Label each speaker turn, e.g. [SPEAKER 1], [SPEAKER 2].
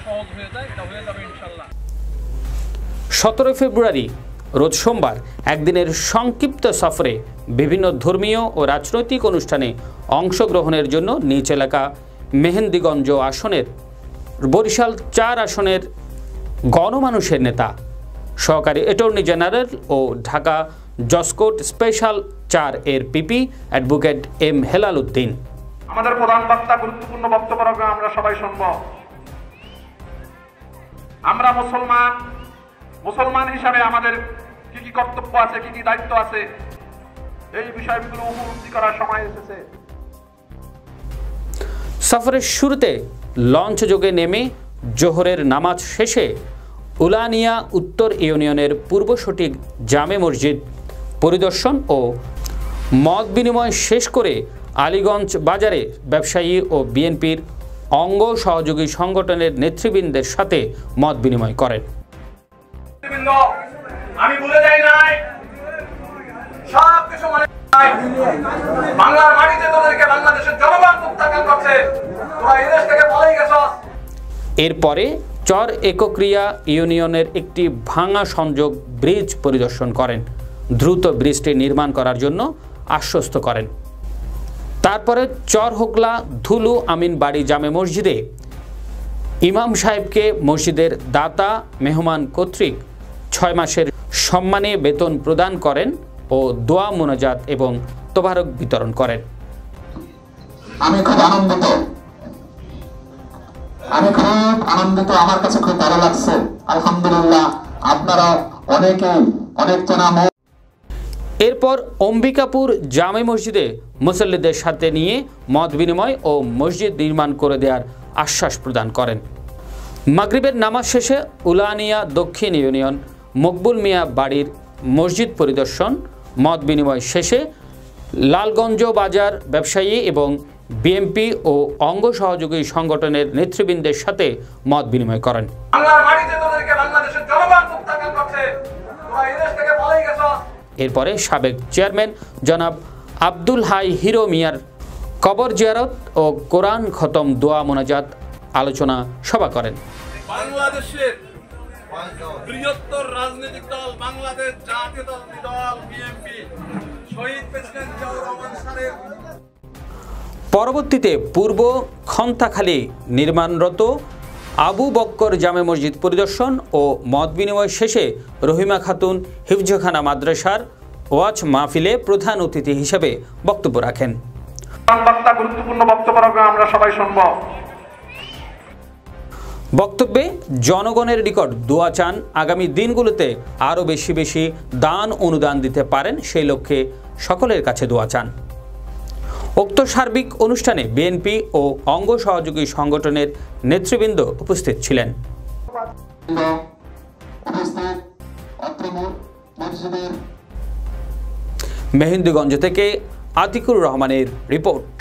[SPEAKER 1] সহজ হয়ে যায়, এটা হয়ে যাবে ইনশাআল্লাহ।
[SPEAKER 2] 17 ফেব্রুয়ারি রোজ সোমবার একদিনের সংক্ষিপ্ত সফরে বিভিন্ন ধর্মীয় ও রাজনৈতিক অনুষ্ঠানে অংশগ্রহণের জন্য নিজ এলাকা মেহেন্দিগঞ্জ আসনের বরিশাল 4 আসনের গণমানুষের নেতা সহকারী অ্যাটর্নি জেনারেল ও ঢাকা জসকোর্ট স্পেশাল 4 এর পিপি অ্যাডভোকেট এম হেলাল উদ্দিন।
[SPEAKER 3] আমাদের প্রধান বক্তা গুরুত্বপূর্ণ বক্তব্য রাখবে, আমরা সবাই শুনব। আমরা মুসলমান হিসাবে আমাদের কি কি কর্তব্য আছে, কি কি দায়িত্ব আছে, এই বিষয়গুলো উপলব্ধি করার সময় এসেছে।
[SPEAKER 2] সফরের শুরুতে লঞ্চ যোগে নেমে জোহরের নামাজ শেষে উলানিয়া উত্তর ইউনিয়নের পূর্ব সঠিক জামে মসজিদ পরিদর্শন ও মত বিনিময় শেষ করে আলীগঞ্জ বাজারে ব্যবসায়ী ও বিএনপির অঙ্গ সহযোগী সংগঠনের নেতৃবৃন্দের সাথে মত বিনিময় করেন।
[SPEAKER 3] আমি ভুলে যাই নাই, সব কিছু মনে নাই, বাংলার মাটিতে তোদেরকে বাংলাদেশের জনগণ প্রত্যাখ্যান করছে, তোরা এই দেশ থেকে পালিয়ে গেছস।
[SPEAKER 2] এরপরে চর একক্রিয়া ইউনিয়নের একটি ভাঙা সংযোগ ব্রিজ পরিদর্শন করেন, দ্রুত ব্রিজটি নির্মাণ করার জন্য আশ্বস্ত করেন। তারপরে চর হোগলা ধুলু আমিন বাড়ি জামে মসজিদে ইমাম সাহেবকে মসজিদের দাতা মেহমান কর্তৃক 6 মাসের সম্মানে বেতন প্রদান করেন ও দোয়া মোনাজাত এবং তোবারক বিতরণ করেন।
[SPEAKER 4] আমি খুব আনন্দিত, আমার কাছে খুব ভালো লাগছে। আলহামদুলিল্লাহ, আপনারা অনেকেই অনেক জানা।
[SPEAKER 2] এরপর অম্বিকাপুর জামে মসজিদে মুসল্লিদের সাথে নিয়ে মত বিনিময় ও মসজিদ নির্মাণ করে দেওয়ার আশ্বাস প্রদান করেন। মাগরিবের নামাজ শেষে উলানিয়া দক্ষিণ ইউনিয়ন মকবুল মিয়া বাড়ির মসজিদ পরিদর্শন, মত বিনিময় শেষে লালগঞ্জ বাজার ব্যবসায়ী এবং বিএনপি ও অঙ্গ সহযোগী সংগঠনের নেতৃবৃন্দের সাথে মত বিনিময় করেন। এরপরে সাবেক চেয়ারম্যান জনাব আব্দুল হাই হিরো মিয়ার কবর জিয়ারত ও কোরআন খতম দোয়া মোনাজাত আলোচনা সভা করেন।
[SPEAKER 1] বাংলাদেশের বৃহত্তর রাজনৈতিক দল বাংলাদেশ জাতীয়তাবাদী দল বিএনপি শহীদ প্রেসিডেন্ট জিয়াউর রহমান স্যারের
[SPEAKER 2] পরবর্তীতে পূর্ব খন্তাখালী নির্মাণরত আবু বক্কর জামে মসজিদ পরিদর্শন ও মত বিনিময় শেষে রহিমা খাতুন হিফজখানা মাদ্রাসার ওয়াজ মাহফিলে প্রধান অতিথি হিসেবে বক্তব্য রাখেন।
[SPEAKER 3] গুরুত্বপূর্ণ বক্তব্য রাখবে, আমরা সবাই শুনব।
[SPEAKER 2] বক্তব্যে জনগণের নিকট দোয়া চান আগামী দিনগুলোতে আরও বেশি দান অনুদান দিতে পারেন, সেই লক্ষ্যে সকলের কাছে দোয়া চান। উক্ত সার্বিক অনুষ্ঠানে বিএনপি ও অঙ্গ সহযোগী সংগঠনের নেতৃবৃন্দ উপস্থিত ছিলেন। মেহেন্দিগঞ্জ থেকে আতিকুর রহমানের রিপোর্ট।